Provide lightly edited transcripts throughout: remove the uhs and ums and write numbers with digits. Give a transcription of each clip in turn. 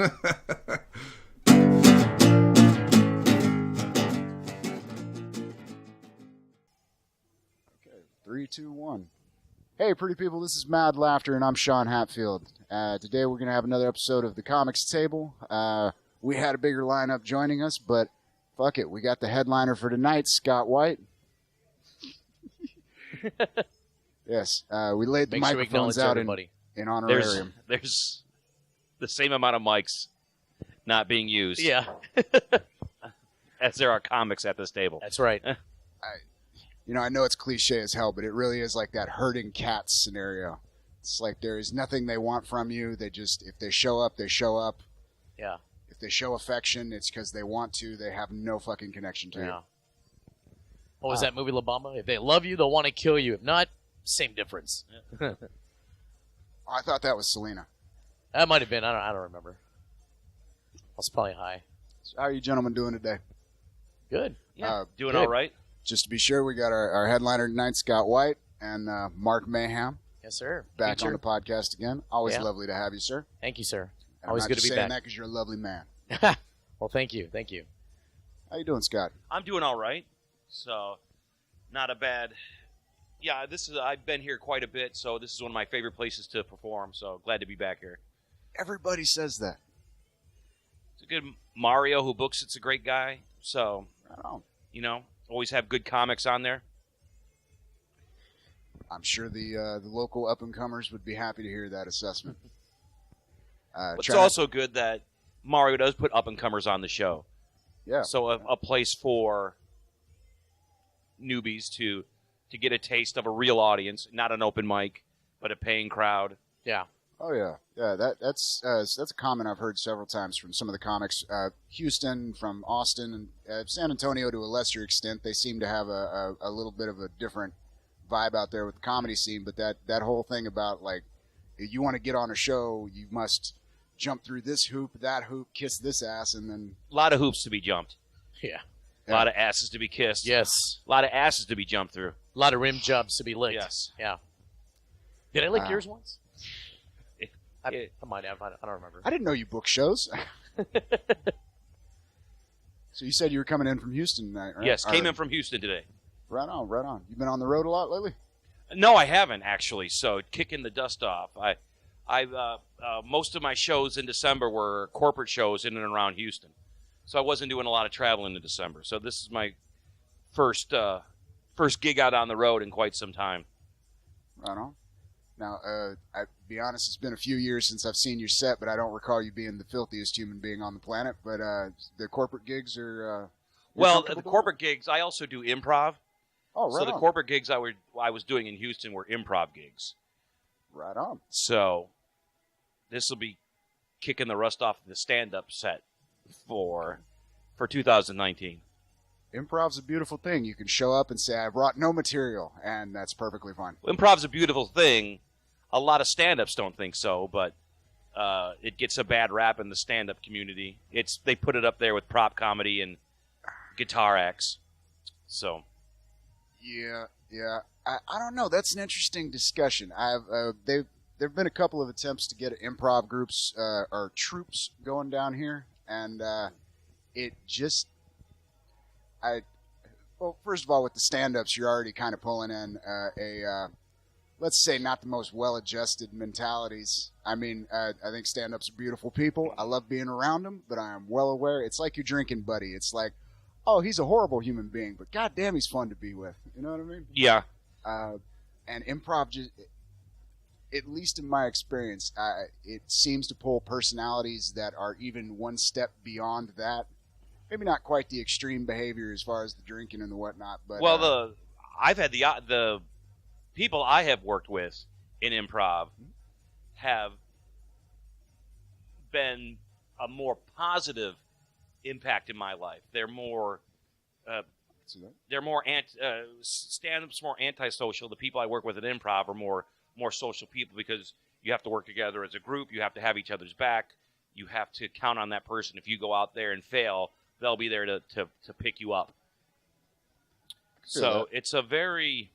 Three, two, one. Hey, pretty people, this is Mad Laughter, and I'm Sean Hatfield. Today we're going to have another episode of the Comics Table. We had a bigger lineup joining us, but fuck it. We got the headliner for tonight, Scott White. Yes, we laid the microphones out in honorarium. There's the same amount of mics not being used. Yeah. As there are comics at this table. That's right. I know it's cliche as hell, but it really is like that herding cats scenario. It's like there is nothing they want from you. They just, if they show up, they show up. Yeah. If they show affection, it's because they want to. They have no fucking connection to you. What was that movie, La Bamba? If they love you, they'll want to kill you. If not, same difference. I thought that was Selena. That might have been. I don't remember. I was probably high. So how are you gentlemen doing today? Good. Yeah, doing good. all right. Just to be sure, we got our headliner tonight, Scott White, and Mark Mayhem. Yes, sir. Back on the podcast again. Always lovely to have you, sir. Thank you, sir. And Always good to be back. I'm not just saying that because you're a lovely man. Well, thank you. Thank you. How you doing, Scott? I'm doing all right. So, not a bad. Yeah, I've been here quite a bit, so this is one of my favorite places to perform. So glad to be back here. Everybody says that. It's a good Mario who books. It's a great guy. So, always have good comics on there. I'm sure the local up-and-comers would be happy to hear that assessment. It's also good that Mario does put up-and-comers on the show. Yeah. So a place for newbies to get a taste of a real audience, not an open mic, but a paying crowd. Yeah. Oh, yeah. Yeah, that's a comment I've heard several times from some of the comics. Houston, from Austin, and San Antonio to a lesser extent. They seem to have a little bit of a different vibe out there with the comedy scene, but that whole thing about, like, if you want to get on a show, you must jump through this hoop, that hoop, kiss this ass, and then... A lot of hoops to be jumped. Yeah. A lot of asses to be kissed. Yes. A lot of asses to be jumped through. A lot of rim jobs to be licked. Yes. Yeah. Did I lick yours once? I might have. I don't remember. I didn't know you book shows. So you said you were coming in from Houston tonight, right? Yes, came in from Houston today. Right on, right on. You been on the road a lot lately? No, I haven't, actually. So kicking the dust off. Most of my shows in December were corporate shows in and around Houston. So I wasn't doing a lot of traveling in December. So this is my first gig out on the road in quite some time. Right on. Now, I'll be honest, it's been a few years since I've seen your set, but I don't recall you being the filthiest human being on the planet. But the corporate gigs are... well, the corporate gigs, I also do improv. Oh, right So the on. corporate gigs I was doing in Houston were improv gigs. Right on. So this will be kicking the rust off the stand-up set for 2019. Improv's a beautiful thing. You can show up and say, I brought no material, and that's perfectly fine. Improv's a beautiful thing. A lot of stand-ups don't think so, but it gets a bad rap in the stand-up community. They put it up there with prop comedy and guitar acts. So, yeah. I don't know. That's an interesting discussion. There've been a couple of attempts to get improv groups or troops going down here, and it just well, first of all, with the stand-ups, you're already kind of pulling in let's say, not the most well-adjusted mentalities. I mean, I think stand-ups are beautiful people. I love being around them, but I am well aware. It's like your drinking buddy. It's like, oh, he's a horrible human being, but goddamn, he's fun to be with. You know what I mean? Yeah. And improv, just, at least in my experience, it seems to pull personalities that are even one step beyond that. Maybe not quite the extreme behavior as far as the drinking and the whatnot, but I've had the people I have worked with in improv have been a more positive impact in my life. They're more stand-up's more antisocial. The people I work with at improv are more social people because you have to work together as a group. You have to have each other's back. You have to count on that person. If you go out there and fail, they'll be there to pick you up. So it's a very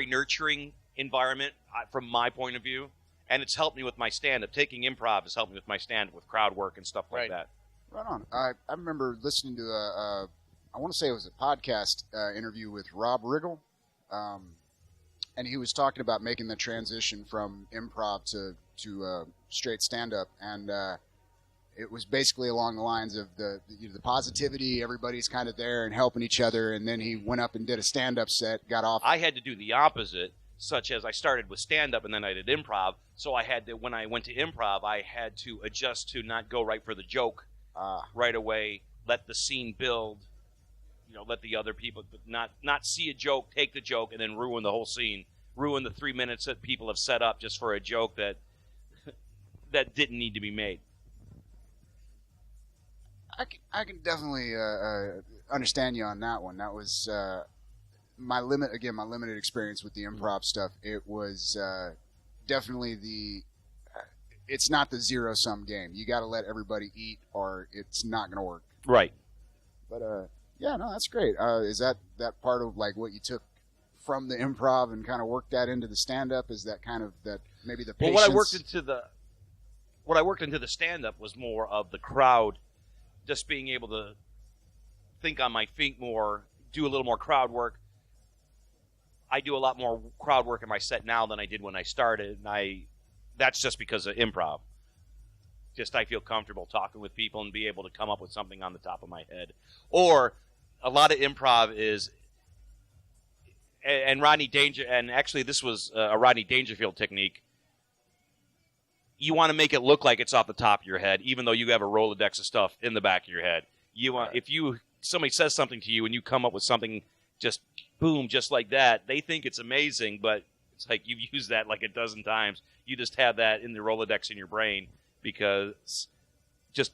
nurturing environment from my point of view. and it's helped me with my stand-up. Taking improv has helped me with my stand-up, with crowd work and stuff like that. Right on. I remember listening to I want to say it was a podcast interview with Rob Riggle, and he was talking about making the transition from improv to straight stand-up, and it was basically along the lines of the positivity. Everybody's kind of there and helping each other, and then he went up and did a stand-up set, got off. I had to do the opposite, such as I started with stand-up and then I did improv. So I had to, when I went to improv, I had to adjust to not go right for the joke right away, let the scene build, let the other people not see a joke, take the joke, and then ruin the whole scene, ruin the 3 minutes that people have set up just for a joke that didn't need to be made. I can definitely understand you on that one. That was my limited experience with the improv stuff. It was definitely it's not the zero-sum game. You got to let everybody eat or it's not going to work. Right. But, yeah, no, that's great. Is that part of, like, what you took from the improv and kind of worked that into the stand-up? Is that kind of that maybe the patience? Well, what I worked into the stand-up was more of the crowd, just being able to think on my feet more, do a little more crowd work. I do a lot more crowd work in my set now than I did when I started, and that's just because of improv. Just I feel comfortable talking with people and be able to come up with something on the top of my head. Or a lot of improv is, and Rodney Danger, and actually this was a Rodney Dangerfield technique. You want to make it look like it's off the top of your head, even though you have a Rolodex of stuff in the back of your head. You want, if somebody says something to you and you come up with something just boom, just like that, they think it's amazing, but it's like you've used that like a dozen times. You just have that in the Rolodex in your brain because just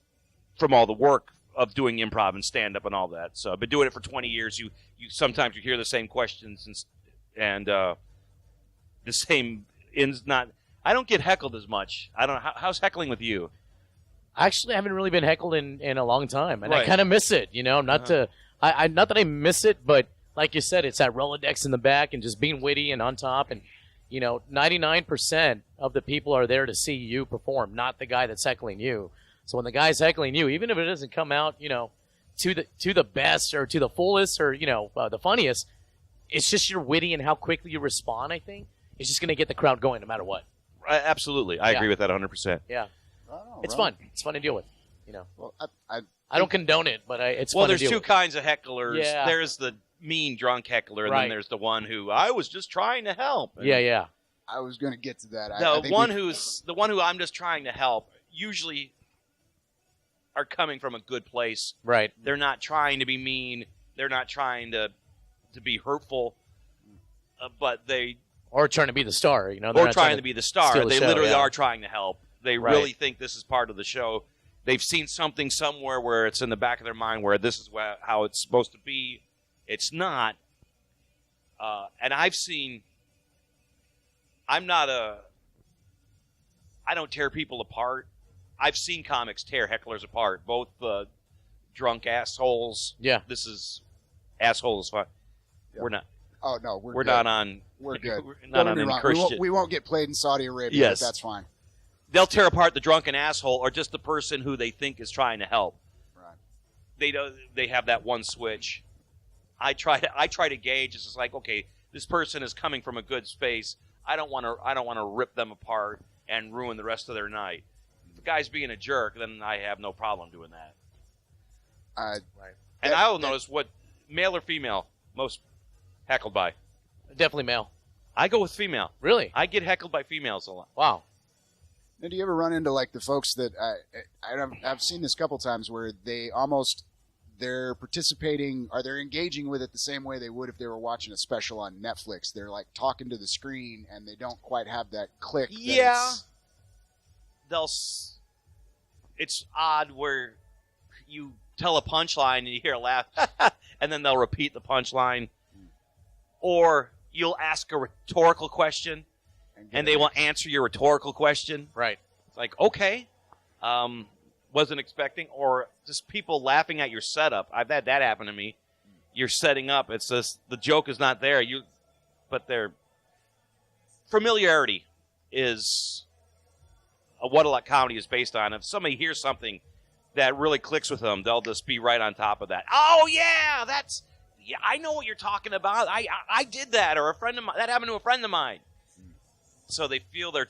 from all the work of doing improv and stand-up and all that. So I've been doing it for 20 years. You sometimes you hear the same questions and the same ins not. I don't get heckled as much. I don't know. How's heckling with you? Actually, I haven't really been heckled in a long time, and Right. I kind of miss it. Not that I miss it, but like you said, it's that Rolodex in the back and just being witty and on top. And 99% of the people are there to see you perform, not the guy that's heckling you. So when the guy's heckling you, even if it doesn't come out, to the best or to the fullest or the funniest, it's just your witty and how quickly you respond. I think it's just going to get the crowd going no matter what. Absolutely. I agree with that 100%. Yeah. Oh, It's right. fun. It's fun to deal with. Well, I don't condone it, but it's Well, fun there's to deal two with. kinds of hecklers. Yeah. There's the mean drunk heckler, and Right. then there's the one who I was just trying to help. And Yeah. I was going to get to that. the one who I'm just trying to help usually are coming from a good place. Right. They're not trying to be mean. They're not trying to be hurtful, but they Or trying to be the star, They're or not trying to be the star. steal the They show, literally yeah. are trying to help. They Right. really think this is part of the show. They've seen something somewhere where it's in the back of their mind where this is how it's supposed to be. It's not. And I've seen. I don't tear people apart. I've seen comics tear hecklers apart, both drunk assholes. Yeah. This is asshole is fine. Yeah. We're not. Oh no, we're We're good. not on. We're good. We're Don't not get on me any wrong. Christian. We won't get played in Saudi Arabia. Yes. But that's fine. They'll tear apart the drunken asshole or just the person who they think is trying to help. Right. They have that one switch. I try to gauge. It's just like, okay, this person is coming from a good space. I don't want to rip them apart and ruin the rest of their night. If the guy's being a jerk, then I have no problem doing that. Right. And I will notice what male or female most heckled by. Definitely male. I go with female. Really? I get heckled by females a lot. Wow. Now, do you ever run into like the folks that I've seen this a couple times where they're participating or they're engaging with it the same way they would if they were watching a special on Netflix. They're like talking to the screen and they don't quite have that click. that Yeah. it's- It's odd where you tell a punchline and you hear a laugh, and then they'll repeat the punchline. Or you'll ask a rhetorical question, and they will answer your rhetorical question. Right. It's like, okay, wasn't expecting. Or just people laughing at your setup. I've had that happen to me. You're setting up. It's just the joke is not there. But their familiarity is what a lot comedy is based on. If somebody hears something that really clicks with them, they'll just be right on top of that. Oh yeah, I know what you're talking about. I did that, or a friend of mine that happened to a friend of mine. So they feel they're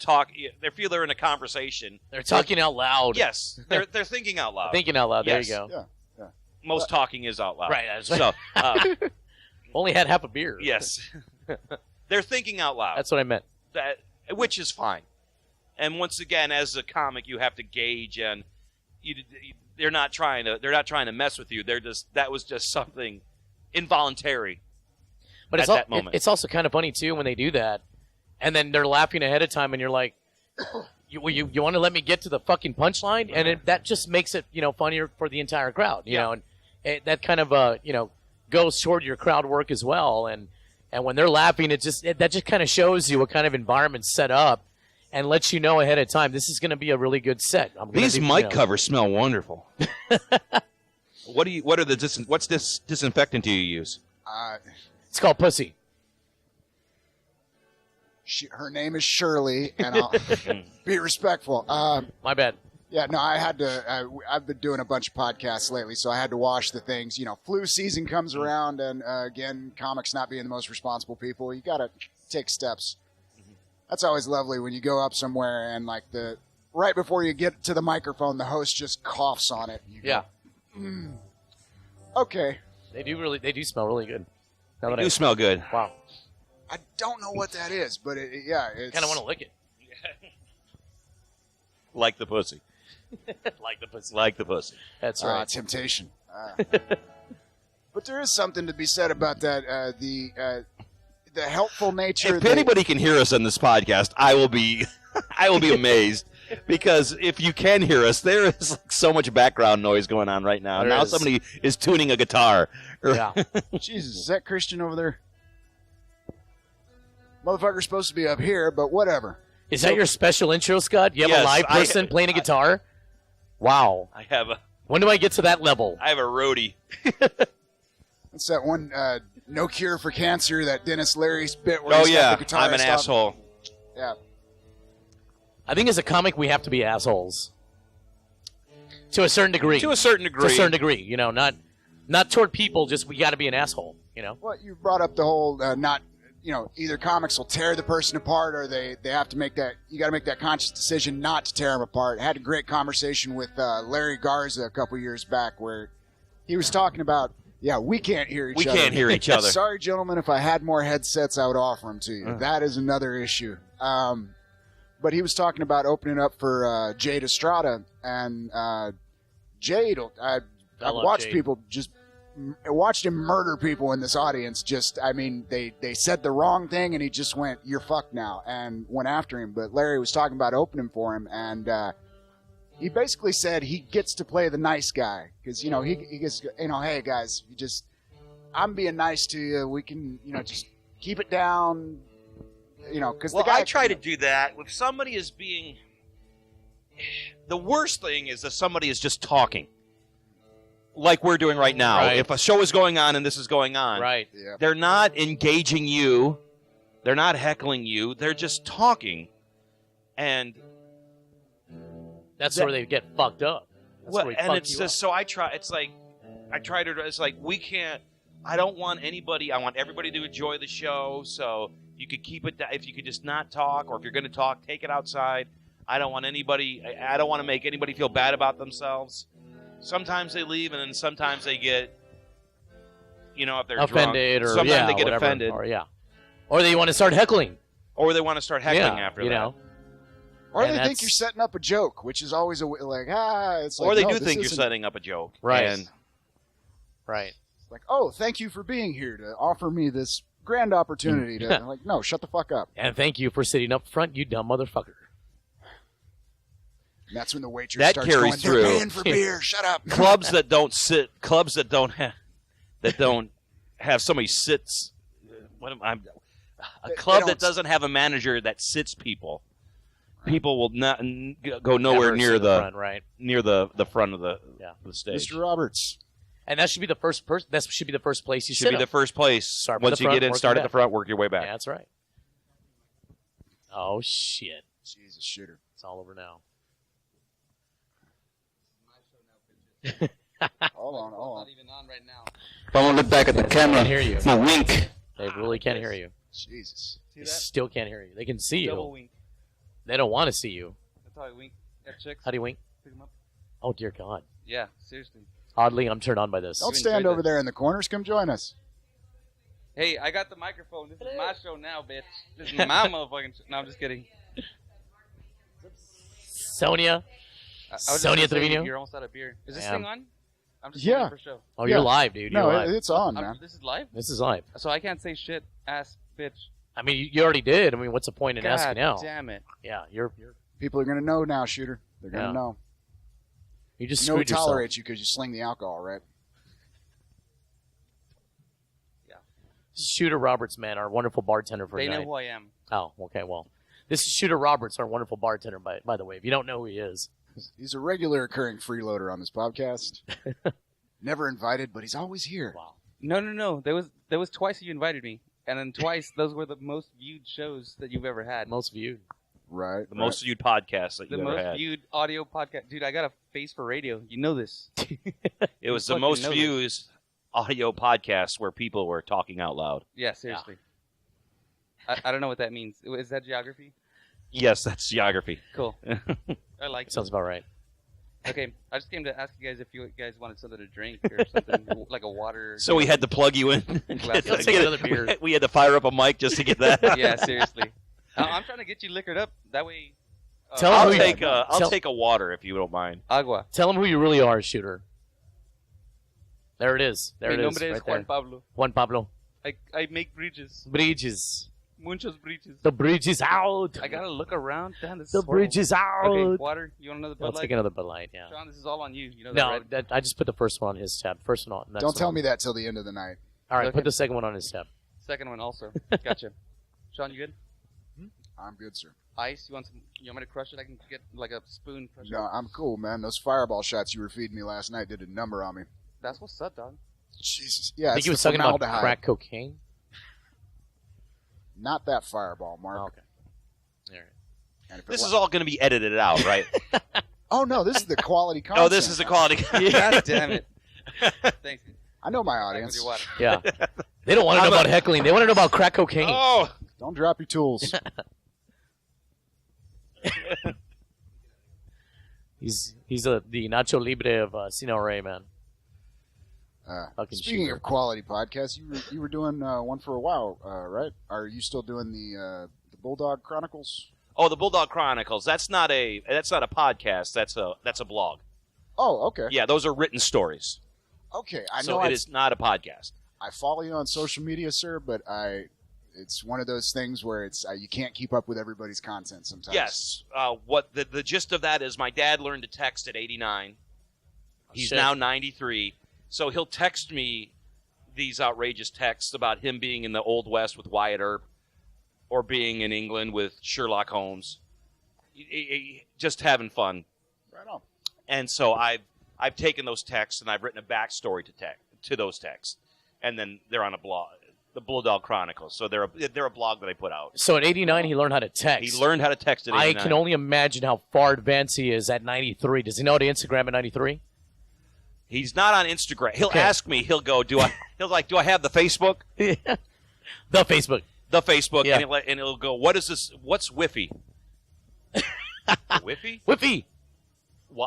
in a conversation. They're talking out loud. Yes, they're thinking out loud. Thinking out loud. Yes. There you go. Yeah. Most talking is out loud. Right. That's So only had half a beer. yes, they're thinking out loud. That's what I meant. Which is fine. And once again, as a comic, you have to gauge, and they're not trying to mess with you. That was just something involuntary. But at that moment. It's also kind of funny too when they do that, and then they're laughing ahead of time, and you're like, you want to let me get to the fucking punchline, and that just makes it funnier for the entire crowd. You know, and that kind of goes toward your crowd work as well. And when they're laughing, that just kind of shows you what kind of environment's set up, and lets you know ahead of time this is going to be a really good set. These mic covers smell wonderful. What's this disinfectant do you use? It's called pussy. Her name is Shirley, and I'll be respectful. My bad. Yeah, no, I had to. I've been doing a bunch of podcasts lately, so I had to wash the things. Flu season comes around, and again, comics not being the most responsible people, you got to take steps. That's always lovely when you go up somewhere and right before you get to the microphone, the host just coughs on it. Yeah. Okay. They do smell really good. They do smell good. Wow. I don't know what that is, but it's Kind of want to lick it. Like the pussy. Like the pussy. That's right. Temptation. But there is something to be said about that. The helpful nature. If anybody can hear us on this podcast, I will be amazed. Because if you can hear us, there is so much background noise going on right now. Now somebody is tuning a guitar. Yeah. Jesus, is that Christian over there? Motherfucker's supposed to be up here, but whatever. Is that your special intro, Scott? You have a live person playing a guitar? Wow. When do I get to that level? I have a roadie. It's that one No Cure for Cancer, that Dennis Leary's bit where he's got the guitarist I'm an asshole. Yeah. I think as a comic, we have to be assholes. To a certain degree. To a certain degree. Not toward people, just we got to be an asshole, Well, you brought up the whole either comics will tear the person apart or they have to make that, you got to make that conscious decision not to tear them apart. I had a great conversation with Larry Garza a couple years back where he was talking about, we can't hear each other. We can't hear each other. Sorry, gentlemen, if I had more headsets, I would offer them to you. That is another issue. But he was talking about opening up for Jade Estrada, and Jade, I watched watched him murder people in this audience. They said the wrong thing, and he just went, "You're fucked now," and went after him. But Larry was talking about opening for him, and he basically said he gets to play the nice guy because he gets, hey guys, I'm being nice to you. We can just keep it down. Because I try to do that. If somebody is being... The worst thing is that somebody is just talking. Like we're doing right now. Right. If a show is going on and this is going on, right? Yeah. They're not engaging you. They're not heckling you. They're just talking. And... That's where they get fucked up. I don't want anybody... I want everybody to enjoy the show, so... You could keep it down. If you could just not talk, or if you're going to talk, take it outside. I don't want to make anybody feel bad about themselves. Sometimes they leave, and then sometimes they get, if they're offended, drunk. or sometimes they get whatever. offended, or they want to start heckling, after that. Or they think you're setting up a joke, which is always it's like, or they no, do think you're isn't... setting up a joke, right? Right. Like, oh, thank you for being here to offer me this grand opportunity to no, shut the fuck up. And thank you for sitting up front, you dumb motherfucker. And that's when the waitress that starts carries going, through. They're paying for beer, shut up. Clubs that don't have somebody sits. A club that doesn't have a manager that sits people. Right. People will not go nowhere near the front, right? Near the front of the stage. Mr. Roberts. And that should be the first person. That should be the first place you should be the first place. Once you get in, start at the front, work your way back. Yeah, that's right. Oh shit! Jesus, shooter. It's all over now. Hold on. Not even on right now. If I want to look back at the camera, hear you. my wink. They really can't hear you. Jesus. They still can't hear you. They can see Double you. wink. They don't want to see you. That's how I wink at chicks. How do you wink? Pick 'em up. Oh, dear God. Yeah, seriously. Oddly, I'm turned on by this. Don't You stand enjoyed over this. there in the corners. Come join us. Hey, I got the microphone. This is my show now, bitch. This is my motherfucking show. No, I'm just kidding. Sonia. I was Sonia just gonna say, Trevino? You're almost out of beer. Is this Damn. thing on? I'm just Yeah. waiting for show. Oh, Yeah. you're live, dude. You're No, live. it's on, man. This is live? This is live. So I can't say shit, ass bitch. I mean, you already did. I mean, what's the point in God asking now? damn it. Yeah, you're People are going to know now, Shooter. They're going to Yeah. know. you just You know we screwed yourself. tolerate you because you sling the alcohol, right? Shooter Roberts, man, our wonderful bartender for They tonight. know who I am. Oh, okay. Well, this is Shooter Roberts, our wonderful bartender. By the way, if you don't know who he is, He's a regular occurring freeloader on this podcast. Never invited, but he's always here. wow. No. There was twice you invited me. And then twice, those were the most viewed shows that you've ever had. Most viewed. Right. The most viewed podcast that The you ever most had. viewed audio podcast. Dude, I got a face for radio. You know this. It was You the fucking most know this. views audio podcast where people were talking out loud. Yeah, seriously. I don't know what that means. Is that geography? Yes, that's geography. Cool. I like it. Sounds about right. Okay, I just came to ask you guys if you guys wanted something to drink or something, like a water. So we had to plug you in. Let's take another beer. We had to fire up a mic just to get that. Yeah, seriously. I'm trying to get you liquored up. That way. Tell I'll who you- take tell- take a water if you don't mind. Agua. Tell him who you really are, Shooter. There it is. There Mi it is. nombre es Right Juan there. Pablo. Juan Pablo. I make bridges. Bridges. Muchos bridges. The bridge is out. I gotta look around. Damn, this The is horrible. bridge is out. Okay, water. You want another I'll Bud Light? take another Bud Light. Yeah. Sean, this is all on you. You know that, No, right? that, I just put the first one on his tab. First one on. Next Don't tell one. me that till the end of the night. All right, Okay. put the second one on his tab. Second one also. Gotcha. Sean, you good? I'm good, sir. Ice? You want some? You want me to crush it? I can get like a spoon. Crush No, it. I'm cool, man. Those fireball shots you were feeding me last night did a number on me. That's what's up, dog. Jesus. Yeah, I think it's he was the talking about formaldehyde. crack cocaine. Not that fireball, Mark. Oh, okay. All right. And if it This wa- is all going to be edited out, right? Oh, no, this is the quality content. Oh, this is the quality. God damn it. Thanks. I know my Back with audience. your water. Yeah. They don't want to know about heckling. They want to know about crack cocaine. Oh, Don't drop your tools. He's the Nacho Libre of Cine El Rey, man. Fucking Speaking shooter. of quality podcasts, you were doing one for a while, right? Are you still doing the Bulldog Chronicles? oh, the Bulldog Chronicles. That's not a podcast. That's a blog. Oh, okay. Yeah, those are written stories. Okay, I So know it is not a podcast. I follow you on social media, sir, but it's one of those things where it's you can't keep up with everybody's content sometimes. Yes. What the gist of that is, my dad learned to text at 89. He's shit. now 93. So he'll text me these outrageous texts about him being in the Old West with Wyatt Earp or being in England with Sherlock Holmes. Just having fun. Right on. And so I've taken those texts and I've written a backstory to those texts. And then they're on a blog, the Bulldog Chronicles. So they're a blog that I put out. So at 89, he learned how to text. He learned how to text at 89. I can only imagine how far advanced he is at 93. Does he know how to Instagram at 93? He's not on Instagram. He'll Okay. ask me. He'll go, do I have the Facebook? The Facebook. The Facebook, Yeah. and he'll go, what is this? What's Wi-Fi? Wi-Fi? Whippy.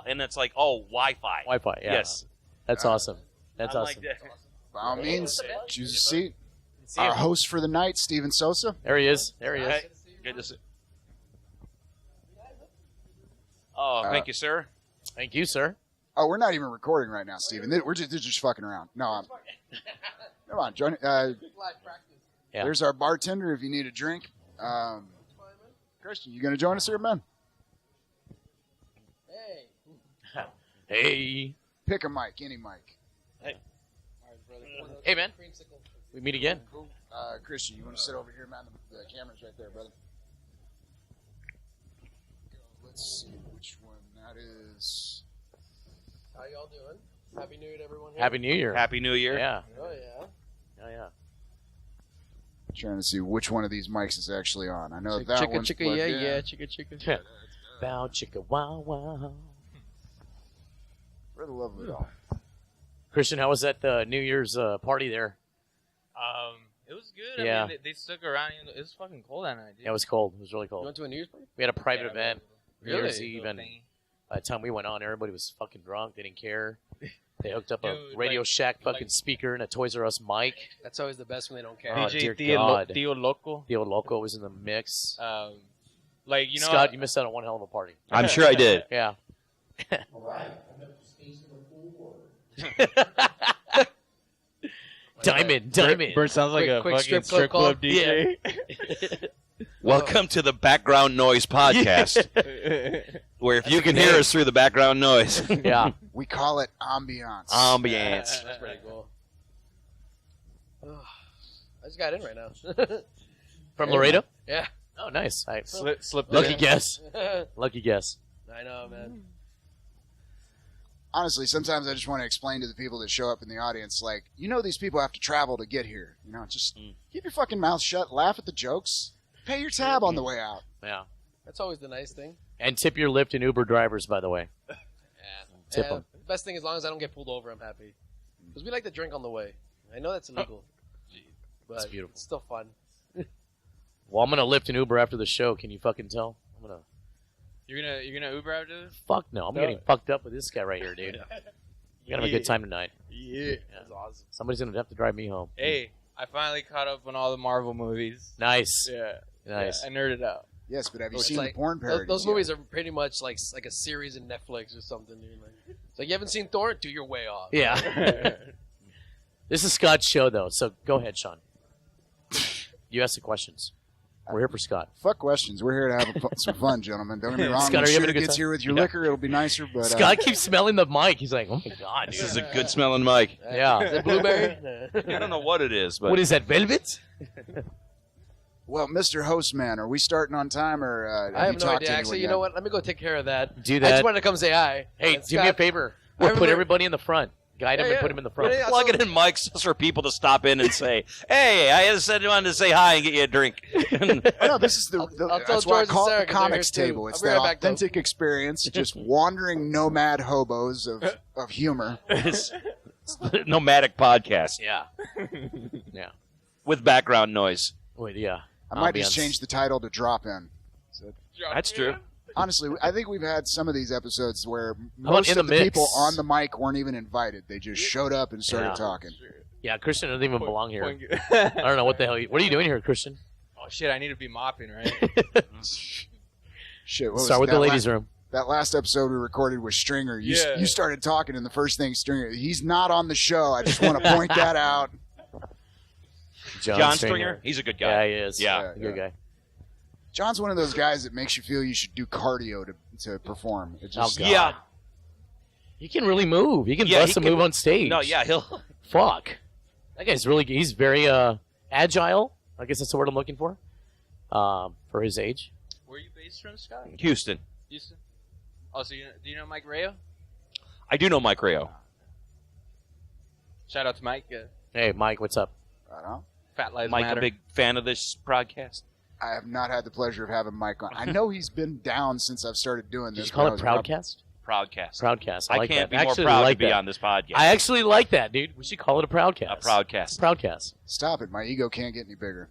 And it's like, oh, Wi-Fi. Wi-Fi, yeah. Yes. That's awesome. That's I'm awesome. like that. By all means, choose a seat. See Our him. host for the night, Steven Sosa. There he is. There he is. Hey, good to see. Oh, thank you, sir. Thank you, sir. Oh, we're not even recording right now, Steven. They're just fucking around. No, come on, join. Yeah. There's our bartender if you need a drink. Christian, you gonna join us here, man? Hey. Pick a mic, any mic. Hey, man. We meet again. Christian, you want to sit over here, man? The camera's right there, brother. Let's see which one that is. How y'all doing? Happy New Year to everyone here. Happy New Year. Happy New Year. Yeah. Oh, yeah. Oh, yeah. Trying to see which one of these mics is actually on. I know Chicka, that chicka, one's chicka, plugged yeah, in. yeah, chicka, chicka. Bow chicka wow wow. For the love of it all. Christian, how was that New Year's party there? It was good. Yeah. I mean, they stuck around. It was fucking cold that night, dude. Yeah, it was cold. It was really You cold. went to a New Year's party? We had a private Yeah, event. New Really? Year's Eve, and by the time we went on, everybody was fucking drunk. They didn't care. They hooked up a Dude, Radio like- Shack fucking like- speaker and a Toys R Us mic. That's always the best when they don't care. Oh, dear DJ God. Tio Loco. The old Loco was in the mix. Like, you know, Scott, you missed out on one hell of a party. I'm sure I did. Yeah. Diamond. Bert sounds like a Quick fucking strip club call. DJ. Welcome to the Background Noise Podcast, where if you can hear us through the background noise, Yeah. We call it ambiance. ambience. That's pretty cool. I just got in right now. From Laredo? Yeah. Oh, nice. Slipped Lucky in. guess. I Lucky guess. know, man. Honestly, sometimes I just want to explain to the people that show up in the audience, like, these people have to travel to get here. Just keep your fucking mouth shut, laugh at the jokes, pay your tab on the way out. Yeah. That's always the nice thing. And tip your Lyft and Uber drivers, by the way. Yeah. Tip 'em. Best thing, as long as I don't get pulled over, I'm happy. Because we like to drink on the way. I know that's illegal. But That's beautiful. it's still fun. Well, I'm going to Lyft and Uber after the show. Can you fucking tell? I'm going to... You're gonna Uber after this? Fuck no. I'm getting fucked up with this guy right here, dude. We're going to have a good time tonight. Yeah. That's awesome. Somebody's going to have to drive me home. Hey, I finally caught up on all the Marvel movies. Nice. Yeah. Nice. Yeah, I nerded out. Yes, but have you It's seen like- the porn parodies? Those yet? movies are pretty much like a series in Netflix or something, dude. It's like, you haven't seen Thor? Dude, you're way off. Yeah. This is Scott's show, though, so go ahead, Sean. You ask the questions. We're here for Scott. Fuck questions. We're here to have some fun, gentlemen. Don't get me wrong. Scott, when are you having Shooter a good gets time? here with your Yeah. liquor, it'll be nicer. But Scott keeps smelling the mic. He's like, oh my God, This dude. is a good smelling mic. Yeah. Is it blueberry? I don't know what it is, but What is that, velvet? well, Mr. Hostman, are we starting on time or I have have you no talked idea. to Actually, you anyone know what? Let me go take care of that. Do I that. just wanted to come say hi. Hey, And do me a Scott- favor. I Put remember- everybody in the front. Guide them Yeah, and yeah. put them in the front. Yeah, plug it in mics just for people to stop in and say, "Hey, I just said I wanted to say hi and get you a drink." yet? Oh, no, this is I'll tell that's why I George and call Sarah it the 'cause they're comics here too. table. It's I'll be that right back, though. authentic experience, just wandering nomad hobos of humor. It's nomadic podcast Yeah. with background noise. Wait, yeah. I might just Ambience. change the title to Drop In. That's true. Honestly, I think we've had some of these episodes where about most in of the the mix? people on the mic weren't even invited. They just showed up and started Yeah. talking. Yeah, Christian doesn't even belong here. oh I don't know what the hell. What are you doing here, Christian? shit! I need to be mopping, right? Shit, what was Start it, with the that ladies' la- room. That last episode we recorded with Stringer, Yeah. you started talking, and the first thing Stringer, he's not on the show. I just want to point that out. John Stringer, he's a good Yeah, guy. he is. Yeah. Good guy. John's one of those guys that makes you feel you should do cardio to perform. It just, Oh, God. Yeah. He can really move. He can Yeah, bust he a can- move on stage. No, yeah, he'll. Fuck. That guy's really. He's very agile. I guess that's the word I'm looking for his age. Where are you based from, Scott? Houston. Houston. Oh, so do you know Mike Rayo? I do know Mike Rayo. Shout out to Mike. Hey, Mike, what's up? I don't know. Fat Lives Mike, Matter. a big fan of this broadcast. I have not had the pleasure of having Mike on. I know he's been down since I've started doing Did this. you call but I it was Proudcast? Proudcast. Proudcast. I I like can't that. be more Actually proud like to be that. on this podcast. I actually like that, dude. We should call it a Proudcast. A Proudcast. Proudcast. Stop it. My ego can't get any bigger.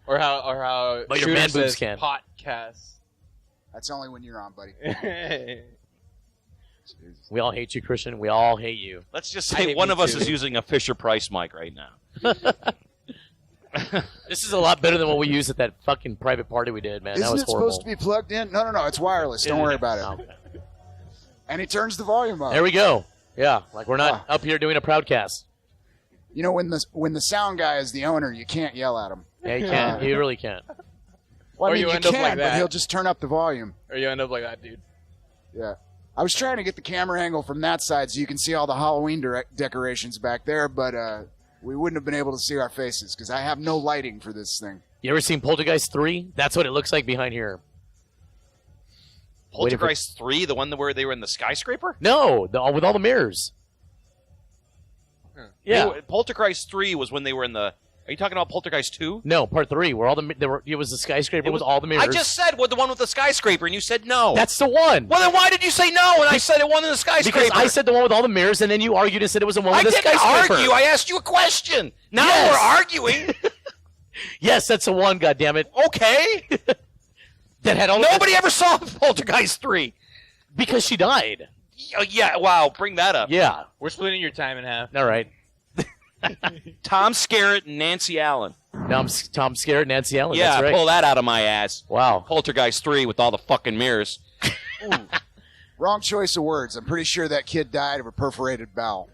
or how But your Shooter man boobs says can. podcast. That's only when you're on, buddy. We all hate you, Christian. We all hate you. Let's just I say hate one me of us too. is using a Fisher Price mic right now. This is a lot better than what we used at that fucking private party we did, man. Isn't that was it horrible. supposed to be plugged in? No. It's wireless. Don't worry about it. Okay. And he turns the volume up. There we go. Yeah, like we're not Ah. up here doing a Proudcast. You know, when the sound guy is the owner, you can't yell at him. Yeah, you can't. You really can't. Well, Or I mean, you you end up can, like but that. he'll just turn up the volume. or you end up like that, dude. Yeah. I was trying to get the camera angle from that side so you can see all the Halloween decorations back there, but we wouldn't have been able to see our faces because I have no lighting for this thing. You ever seen Poltergeist 3? That's what it looks like behind here. Waiting for- Poltergeist 3, the one where they were in the skyscraper? No, with all the mirrors. Yeah. Poltergeist 3 was when they were in the Are you talking about Poltergeist 2? No, part 3, where it was the skyscraper with all the mirrors. I just said the one with the skyscraper, and you said no. That's the one. Well, then why did you say no when I said it one in the skyscraper? Because I said the one with all the mirrors, and then you argued and said it was the one with the skyscraper. I didn't argue. I asked you a question. Now we're arguing. Yes, that's the one, goddammit. Okay. That had all Nobody ever saw Poltergeist 3. Because she died. Yeah, wow, bring that up. Yeah. We're splitting your time in half. All right. Tom Skerritt and Nancy Allen. Now I'm Tom Skerritt, Nancy Allen. Yeah, that's right. pull that out of my ass. Wow. Poltergeist 3 with all the fucking mirrors. Wrong choice of words. I'm pretty sure that kid died of a perforated bowel.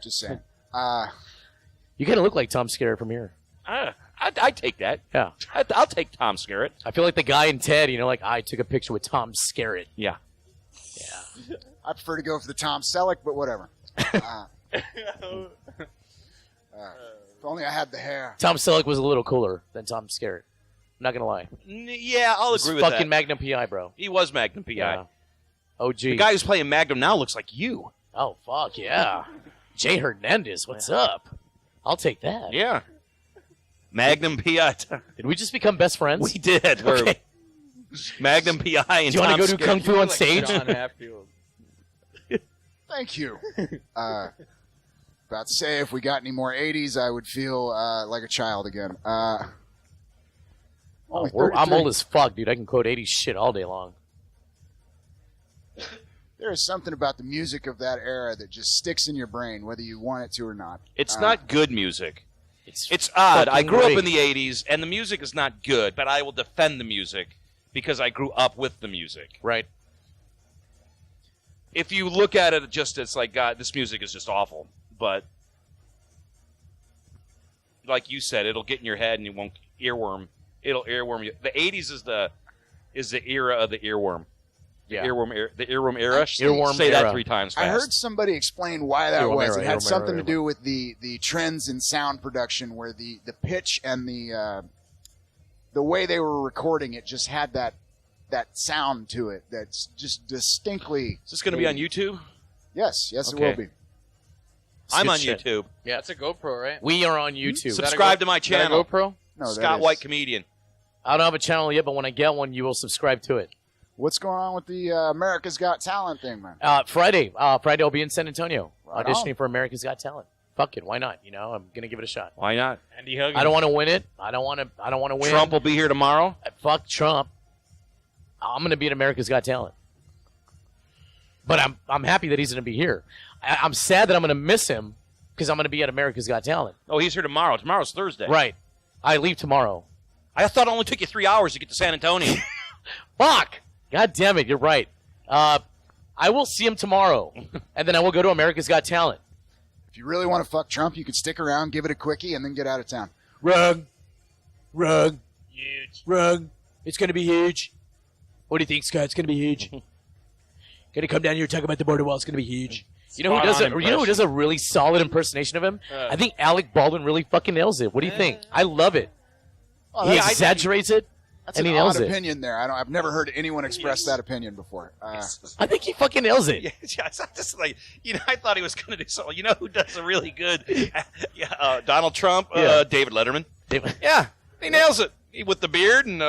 Just saying. You kind of look like Tom Skerritt from here. I'd take that. Yeah. I'll take Tom Skerritt. I feel like the guy in Ted, like, I took a picture with Tom Skerritt. Yeah. Yeah. I prefer to go for the Tom Selleck, but whatever. If only I had the hair. Tom Selleck was a little cooler than Tom Skerritt. I'm not going to lie. Yeah, I'll agree with that. Fucking Magnum P.I., bro. He was Magnum P.I. Yeah. OG. The guy who's playing Magnum now looks like you. Oh, fuck, yeah. Jay Hernandez, what's up? I'll take that. Yeah. Magnum P.I. Did we just become best friends? We did. We're Okay. Magnum P.I. and Do you want to go do Skerritt. Kung Fu on stage? John Hatfield. Thank you. About to say, if we got any more 80s, I would feel like a child again. Only I'm 33. old as fuck, dude. I can quote 80s shit all day long. There is something about the music of that era that just sticks in your brain, whether you want it to or not. It's not good music. It's odd. I fucking grew great. up in the 80s, and the music is not good, but I will defend the music because I grew up with the music. Right. If you look at it just as like, God, this music is just awful, but like you said, it'll get in your head and you won't earworm. It'll earworm you. The 80s is the era of the earworm. Yeah. The earworm era. Earworm Say era. that 3 times fast. I heard somebody explain why that Earworm was. era, It had earworm something era, to do with the trends in sound production, where the pitch and the way they were recording it just had that sound to it that's just distinctly. Is this going to be on YouTube? Yes, it Okay. will be. I'm good on shit. YouTube. Yeah. That's a GoPro, right? We are on YouTube. Subscribe to my Is that a channel. GoPro? No, that Scott is- White Comedian. I don't have a channel yet, but when I get one, you will subscribe to it. What's going on with the America's Got Talent thing, man? Friday I'll be in San Antonio Right auditioning on. for America's Got Talent. Fuck it, why not? I'm gonna give it a shot. Why not? Andy Huggins. I don't want to win it. I don't want to win. Trump will be here tomorrow. Fuck Trump. I'm gonna be at America's Got Talent. But I'm happy that he's gonna be here. I'm sad that I'm gonna miss him because I'm gonna be at America's Got Talent. Oh, he's here tomorrow. Tomorrow's Thursday. Right. I leave tomorrow. I thought it only took you 3 hours to get to San Antonio. Fuck! God damn it, you're right. I will see him tomorrow, and then I will go to America's Got Talent. If you really want to fuck Trump, you can stick around, give it a quickie, and then get out of town. Rug. Huge. Rug. It's going to be huge. What do you think, Scott? It's going to be huge. Going to come down here and talk about the border wall. It's going to be huge. You know who does a really solid impersonation of him? I think Alec Baldwin really fucking nails it. What do you think? I love it. Oh, He that's- exaggerates it, That's and an he nails odd it. opinion there. I've never heard anyone express that opinion before. I think he fucking nails it. Yeah, it's not just like, I thought he was going to do something. You know who does a really good? Donald Trump, Yeah. David Letterman. David- Yeah, he nails it. With the beard and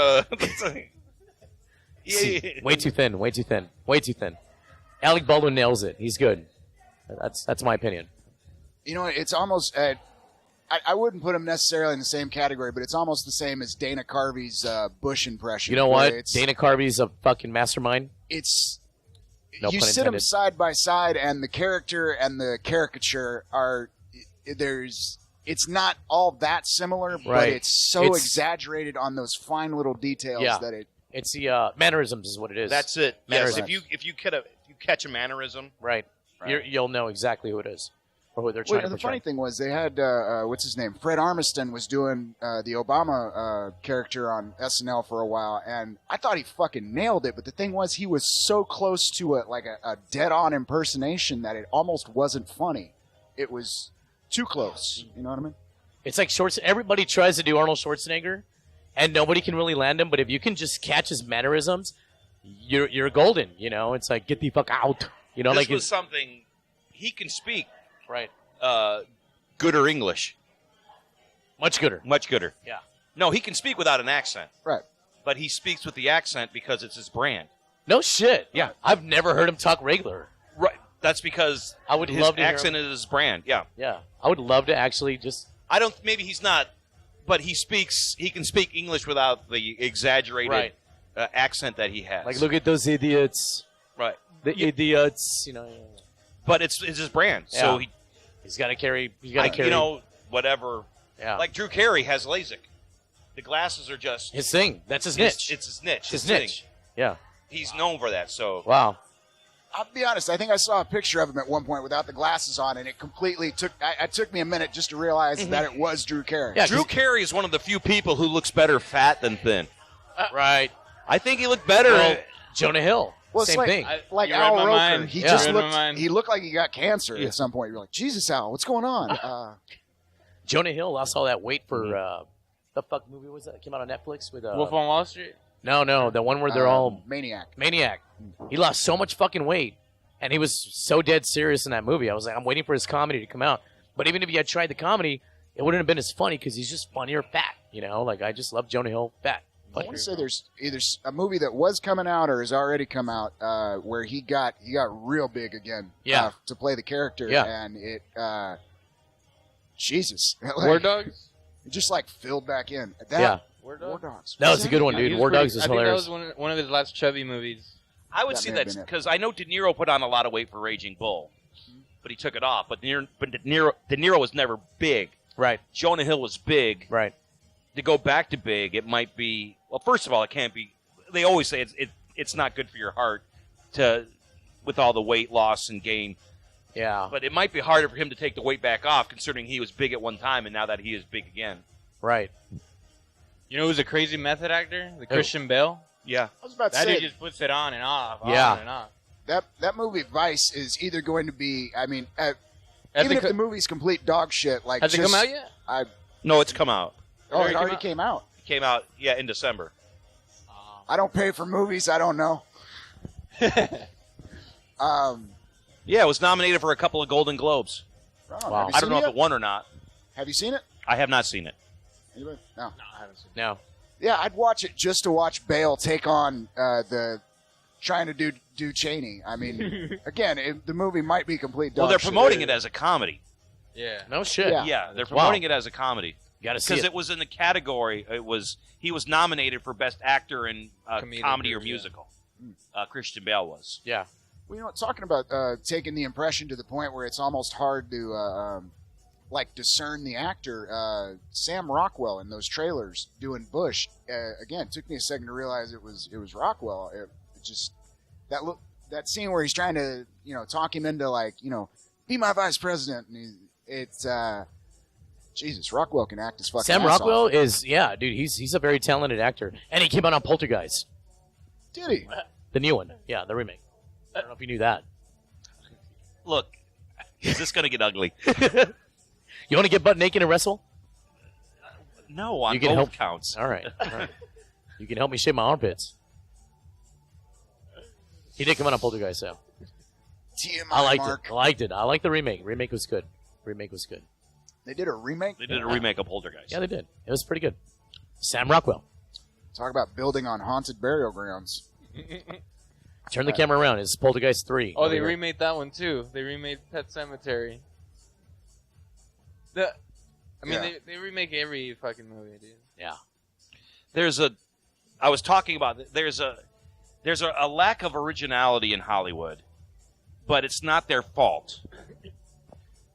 Way too thin. Way too thin. Way too thin. Alec Baldwin nails it. He's good. That's my opinion. You know, it's almost. I wouldn't put him necessarily in the same category, but it's almost the same as Dana Carvey's Bush impression. You know where what? It's, Dana Carvey's a fucking mastermind. It's No you pun sit them intended. side by side, and the character and the caricature are It's not all that similar, but Right. it's so It's- exaggerated on those fine little details Yeah. that it. It's the mannerisms is what it is. That's it. Yes, Mannerisms. if you catch a mannerism, Right. Right. You'll know exactly who it is or who they're Well, trying and to the portray. funny thing was they had what's his name? Fred Armisen was doing the Obama character on SNL for a while, and I thought he fucking nailed it. But the thing was, he was so close to a dead-on impersonation that it almost wasn't funny. It was too close. You know what I mean? It's like everybody tries to do Arnold Schwarzenegger, and nobody can really land him. But if you can just catch his mannerisms, you're golden. You know, it's like get the fuck out. You know, this like was something he can speak right. gooder English. Much gooder. Much gooder. Yeah. No, he can speak without an accent. Right. But he speaks with the accent because it's his brand. No shit. Yeah. I've never heard him talk regular. Right. That's because I would his love to hear accent him. is his brand. Yeah. Yeah. I would love to actually just. I don't. Maybe he's not, but he speaks. He can speak English without the exaggerated Right. accent that he has. Like, look at those idiots. right. The idiots. You know. But it's his brand. So Yeah. He's got to carry. He's got to carry. you know, whatever. Yeah. Like Drew Carey has LASIK. The glasses are just his thing. That's his niche. It's his niche. his thing. niche. Yeah. He's known for that. So Wow. I'll be honest. I think I saw a picture of him at one point without the glasses on, and it completely took. It took me a minute just to realize that it was Drew Carey. Yeah. Drew Carey is one of the few people who looks better fat than thin. Right. I think he looked better. Well, Jonah Hill. Well, it's Same like, thing. like You read Al my Roker. mind. He Yeah. just You read my looked. mind. He looked like he got cancer at some point. You're like, Jesus, Al, what's going on? Jonah Hill lost all that weight for the fuck movie was that? It came out on Netflix with Wolf on Wall Street. No, the one where they're all Maniac. Maniac. He lost so much fucking weight, and he was so dead serious in that movie. I was like, I'm waiting for his comedy to come out. But even if he had tried the comedy, it wouldn't have been as funny because he's just funnier fat. You know, like I just love Jonah Hill fat. I want to say there's either a movie that was coming out or has already come out where he got real big again. Yeah. To play the character. Yeah. And it. Jesus. War Dogs. It just like filled back in. Yeah. War War Dogs. Dogs. That was a good one, Yeah, dude. he was War pretty- Dogs is I think hilarious. that was one of his last chubby movies. I would That see may have that been it. because I know De Niro put on a lot of weight for Raging Bull, but he took it off. But De Niro was never big. Right, Jonah Hill was big. right. To go back to big, it might be. Well, first of all, it can't be. They always say it's not good for your heart with all the weight loss and gain. Yeah, But it might be harder for him to take the weight back off, considering he was big at one time and now that he is big again. right. You know who's a crazy method actor? The Christian Bale. Yeah. I was about to That say dude just puts it on and off. Yeah. On and off. that movie Vice is either going to be. I mean, Has even it if co- the movie's complete dog shit, like Has it come out yet? No, it's come out. Oh, it It already came out. It came out, in December. I don't pay for movies. I don't know. Yeah, it was nominated for a couple of Golden Globes. Ron, Wow. have you I seen don't know it if yet? it won or not. Have you seen it? I have not seen it. Anybody? No. No, Yeah, I'd watch it just to watch Bale take on trying to do Cheney. I mean, again, the movie might be complete dog Well, they're shit. promoting it as a comedy. Yeah. no shit. Yeah. Yeah, they're Wow. promoting it as a comedy. Got to see Because it. it was in the category. He was nominated for best actor in Comedic, comedy or yeah. musical. Christian Bale was. Yeah, Well, you know, talking about taking the impression to the point where it's almost hard to discern the actor. Sam Rockwell in those trailers doing Bush. Again, it took me a second to realize it was Rockwell. It just that scene where he's trying to talk him into be my vice president, and it's Jesus. Rockwell can act his fucking Sam ass Rockwell off. is dude. He's a very talented actor, and he came out on Poltergeist, Did he? the new one. Yeah, the remake. I don't know if you knew that. Look, is this going to get ugly? You want to get butt naked and wrestle? No, on You can both help- counts. All right. You can help me shave my armpits. He did come out on Poltergeist, so TMI I liked Mark. it. I liked it. I liked the remake. Remake was good. They did a remake. They did a remake of Poltergeist. Yeah, they did. It was pretty good. Sam Rockwell. Talk about building on haunted burial grounds. Turn the camera around. It's Poltergeist 3. Oh, they Over here. remade that one too. They remade Pet Cemetery. I mean, Yeah. they remake every fucking movie, dude. Yeah. I was talking about there's a lack of originality in Hollywood, but it's not their fault.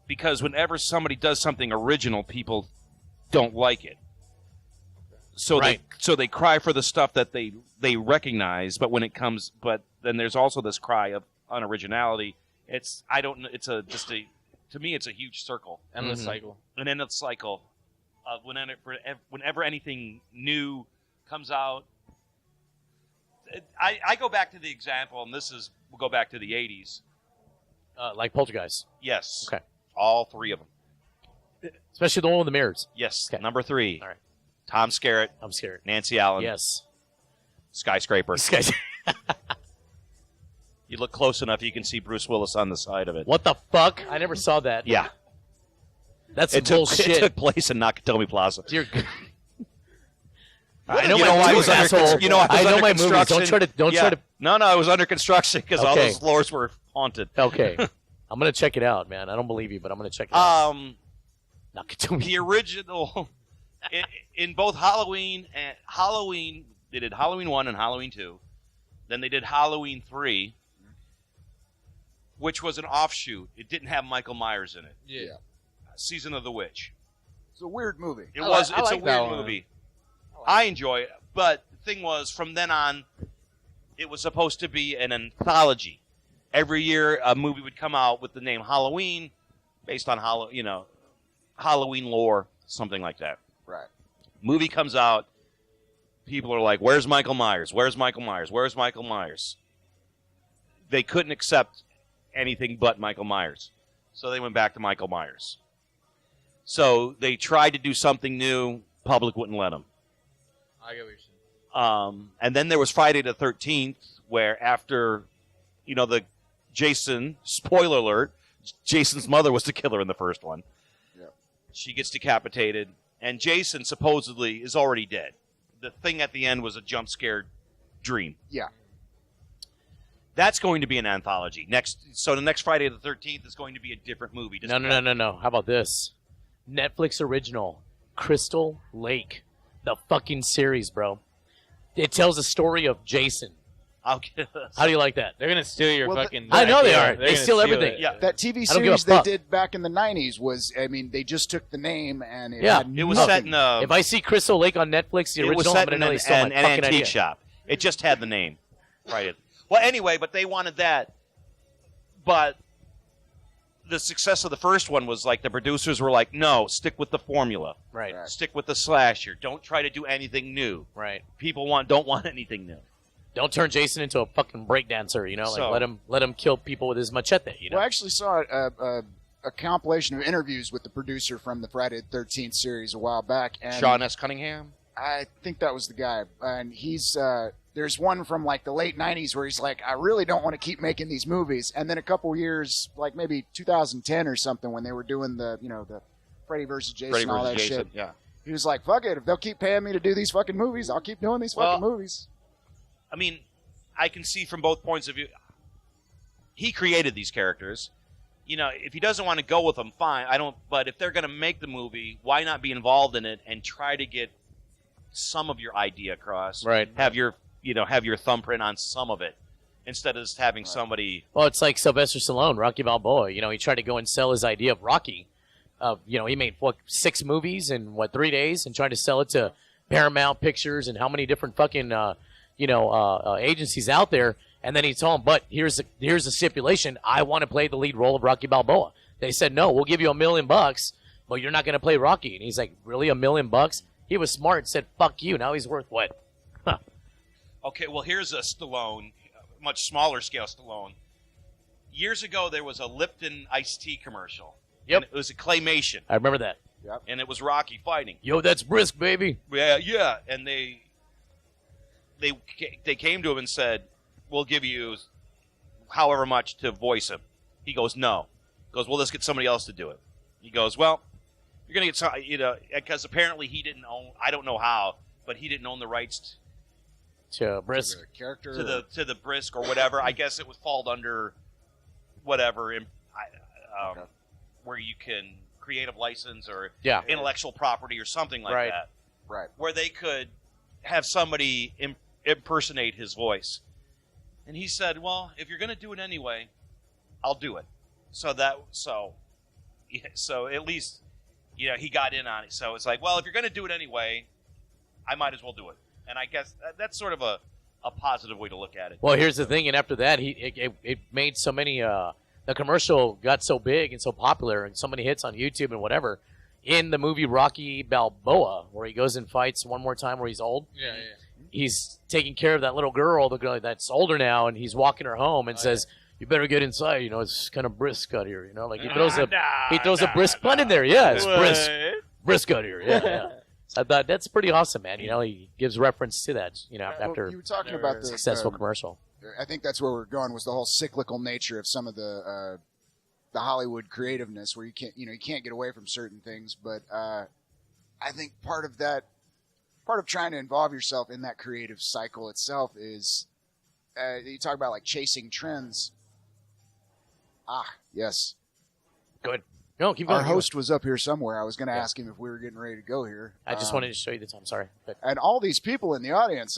Because whenever somebody does something original, people don't like it. So Right. they cry for the stuff that they recognize, but then there's also this cry of unoriginality. To me it's a huge circle. Endless Mhm. cycle. An endless cycle of whenever anything new comes out. I go back to the example, and we'll go back to the 80s. Like Poltergeist. Yes. Okay. All three of them. Especially the one with the mirrors. Yes. Okay. Number 3. All right. Tom Skerritt, I'm scared. Nancy Allen, Yes. Skyscraper. This guy's... You look close enough, you can see Bruce Willis on the side of it. What the fuck? I never saw that. Yeah. That's It bullshit. took place in Nakatomi Plaza. Dear God. I know you my know why it movies, was under, asshole. you know, it was I know under my movies. construction. Don't try to. No, it was under construction because all Okay. those floors were haunted. Okay, I'm gonna check it out, man. I don't believe you, but I'm gonna check it out. Nakatomi. The original in both Halloween, they did Halloween 1 and Halloween 2. Then they did Halloween 3, which was an offshoot. It didn't have Michael Myers in it. Yeah. Season of the Witch. It's a weird movie. It I was. like It's a that weird one. movie. I enjoy it, but the thing was, from then on, it was supposed to be an anthology. Every year, a movie would come out with the name Halloween, based on Halloween lore, something like that. Right. Movie comes out, people are like, "Where's Michael Myers? Where's Michael Myers? Where's Michael Myers?" They couldn't accept anything but Michael Myers, so they went back to Michael Myers. So they tried to do something new. Public wouldn't let them. I get what you're saying. And then there was Friday the 13th, where after, the Jason, spoiler alert, Jason's mother was the killer in the first one. Yep. She gets decapitated, and Jason supposedly is already dead. The thing at the end was a jump scare dream. Yeah. That's going to be an anthology. So the next Friday the 13th is going to be a different movie. No. How about this? Netflix original, Crystal Lake, the fucking series, bro. It tells the story of Jason. I'll get How do you like that? They're gonna steal your Well, fucking. I know they idea. are. They're They gonna steal everything. it. Yeah. That TV I don't give a series they fuck. did back in the 90s was, they just took the name and it Yeah. had It was nothing. set in a. If I see Crystal Lake on Netflix, the It was original, set I'm in gonna know an, they stole my an fucking antique idea. shop. It just had the name. Right. Well, anyway, but they wanted that. But the success of the first one was like the producers were like, no, stick with the formula. Right. Right. Stick with the slasher. Don't try to do anything new. Right. People don't want anything new. Don't turn Jason into a fucking breakdancer, So- let him kill people with his machete, Well, I actually saw a compilation of interviews with the producer from the Friday the 13th series a while back. And Sean S. Cunningham? I think that was the guy. And he's there's one from like the late 90s where he's like, I really don't want to keep making these movies. And then a couple years, like maybe 2010 or something, when they were doing the Freddy versus Jason, Freddy all versus that Jason. shit. Yeah. He was like, fuck it. If they'll keep paying me to do these fucking movies, I'll keep doing these fucking movies. I mean, I can see from both points of view. He created these characters. If he doesn't want to go with them, fine. But if they're going to make the movie, why not be involved in it and try to get some of your idea across? Right. Have your thumbprint on some of it instead of just having somebody. Well, it's like Sylvester Stallone, Rocky Balboa. He tried to go and sell his idea of Rocky. He made 6 movies in 3 days and tried to sell it to Paramount Pictures and how many different fucking agencies out there. And then he told them, but here's the stipulation: I want to play the lead role of Rocky Balboa. They said, no, we'll give you $1 million, but you're not going to play Rocky. And he's like, really, $1 million? He was smart and said, fuck you. Now he's worth what? Okay, well, here's a Stallone, much smaller scale Stallone. Years ago, there was a Lipton iced tea commercial. Yep. And it was a claymation, I remember that. and it was Rocky fighting. Yo, that's brisk, baby. Yeah. And they came to him and said, we'll give you however much to voice him. He goes, no. He goes, well, let's get somebody else to do it. He goes, well, you're going to get some, because apparently he didn't own, I don't know how, but he didn't own the rights To brisk. The character. to the brisk or whatever. I guess it would fall under whatever, where you can creative license or Yeah. intellectual property or something like Right. that. Right. Where they could have somebody impersonate his voice. And he said, well, if you're going to do it anyway, I'll do it. So at least, he got in on it. So it's like, well, if you're going to do it anyway, I might as well do it. And I guess that's sort of a positive way to look at it. Well, here's the thing, and after that, it made so many. The commercial got so big and so popular, and so many hits on YouTube and whatever. In the movie Rocky Balboa, where he goes and fights one more time, where he's old, Yeah. he's taking care of that little girl, the girl that's older now, and he's walking her home and says, "You better get inside. It's kind of brisk out here. Like he throws a brisk pun in there. Yeah, it's brisk out here. Yeah. So I thought that's pretty awesome, man. He gives reference to that. After Well, you were talking about the successful commercial. I think that's where we're going, was the whole cyclical nature of some of the the Hollywood creativeness where you can't get away from certain things. But I think part of trying to involve yourself in that creative cycle itself is you talk about like chasing trends. Yes. Good. No, keep going. Our host was up here somewhere. I was going to ask him if we were getting ready to go here. I just wanted to show you the time. Sorry. But, And all these people in the audience,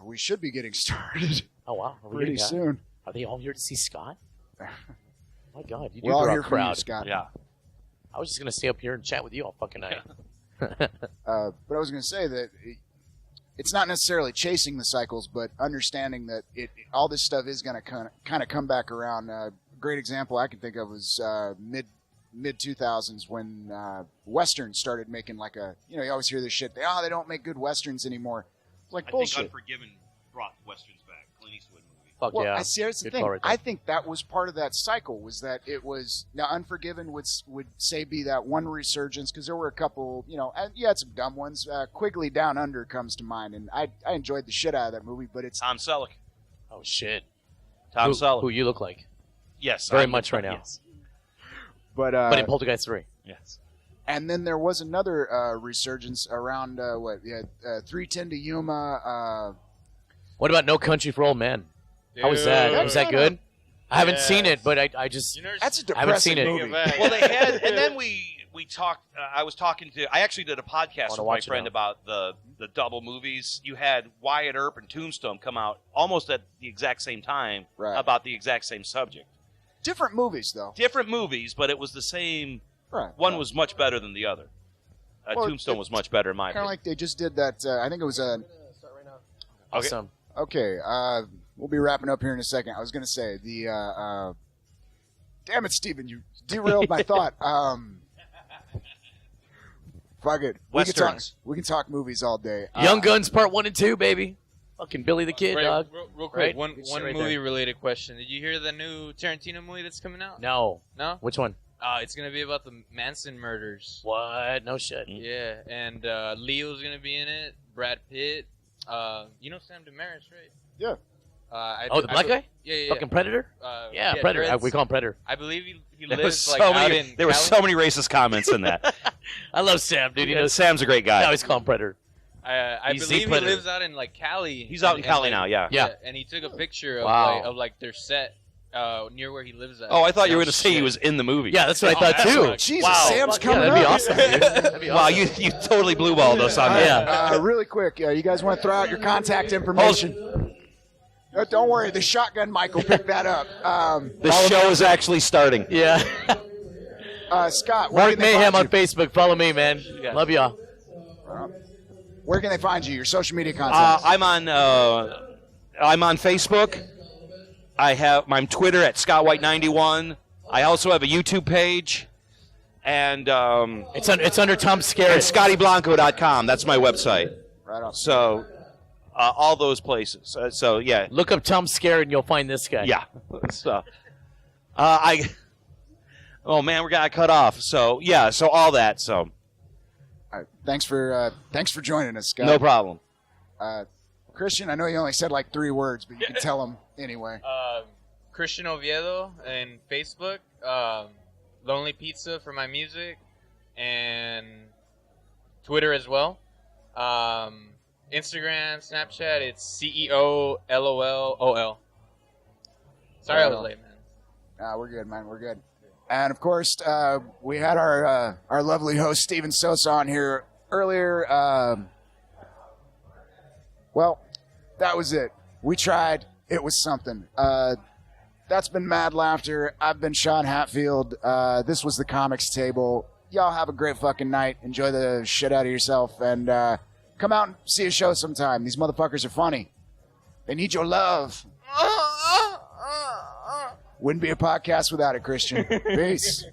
we should be getting started oh, wow. Are we pretty getting soon. Are they all here to see Scott? My God. You do We're all draw here a for you, crowd. Scott. Yeah. I was just going to stay up here and chat with you all fucking night. But I was going to say that it's not necessarily chasing the cycles, but understanding that all this stuff is going to kind of come back around. A great example I can think of was mid 2000s when westerns started making like you always hear this shit. They don't make good westerns anymore. It's like bullshit. think Unforgiven brought westerns back. Clint Eastwood movie. Fuck Well, yeah. here's the Good thing. call right there. I think that was part of that cycle. Was that it was now Unforgiven would say be that one resurgence because there were a couple. And you had some dumb ones. Quigley Down Under comes to mind, and I enjoyed the shit out of that movie. But it's Tom Selleck. Oh, shit. Tom Who Selleck. you look like. Yes. Very much right now. Yes. but But in Poltergeist 3. Yes. and then there was another resurgence around 310 to Yuma. What about No Country for Old Men? How was that? Dude. Was that good? I haven't seen it, Yes. but I just... You never That's a I haven't seen depressing it. movie. Well, they had, and then we talked. I was talking to. I actually did a podcast with my watch it friend now. about the double movies. You had Wyatt Earp and Tombstone come out almost at the exact same time Right. about the exact same subject. Different movies, though. Different movies, but it was the same. Right. One was much better than the other. Well, Tombstone was much better in my kind of opinion. like they just did that. I think it was Start right now. Awesome. Okay, we'll be wrapping up here in a second. I was going to say the. Damn it, Steven, you derailed my thought. Fuck it. Westerns. We can talk movies all day. Young Guns Part 1 and 2, baby. Fucking Billy the Kid, Right, dog. real quick, Right? one Good shit right movie there. related question. Did you hear the new Tarantino movie that's coming out? No. No? Which one? It's gonna be about the Manson murders. What? No shit. Yeah, and Leo's gonna be in it. Brad Pitt. You know Sam Damaris, right? Yeah. I The black guy? Yeah. Fucking Predator? Yeah, Predator. Dreads. We call him Predator. I believe he There lives was like so out many. in There were Cali. so many racist comments in that. I love Sam, dude. He knows. Sam's a great I guy. always call him Predator. I He's the believe he Predator. lives out in like Cali. He's out in Cali like, now. Yeah. Yeah. And he took a picture of Wow. like their set near where he lives at. Oh, I thought you were No going to say he shit. was in the movie. Yeah, that's what I thought, too. Jesus, Wow. Sam's Fuck, coming yeah, that'd be up. awesome, dude. That'd be Wow, awesome. you totally blue balled us on that. Yeah. Really quick, you guys want to throw out your contact information? Don't worry, the shotgun mic will pick that up. The show is actually starting. Yeah. Scott, where Mark can they Mayhem on find you? Facebook. Follow me, man. Love y'all. Where can they find you? Your social media content? I'm on Facebook. I'm Twitter at ScottWhite91. I also have a YouTube page, and It's under Tom Skerritt. ScottyBlanco.com. That's my website. Right on. So all those places. So yeah, Look up Tom Skerritt and you'll find this guy. yeah. So oh man, we got cut off. So yeah, so all that. So All right. Thanks for joining us, Scott. no problem. Christian, I know you only said like 3 words, but you can tell them anyway. Christian Oviedo and Facebook. Lonely Pizza for my music, and Twitter as well. Instagram, Snapchat. It's CEOLOLOL. Sorry I was late, man. We're good, man. We're good. And of course, we had our lovely host Steven Sosa on here earlier. Well, that was it. We tried. It was something. That's been Mad Laughter. I've been Sean Hatfield. This was the Comics Table. Y'all have a great fucking night. Enjoy the shit out of yourself. And come out and see a show sometime. These motherfuckers are funny. They need your love. Wouldn't be a podcast without it, Christian. Peace.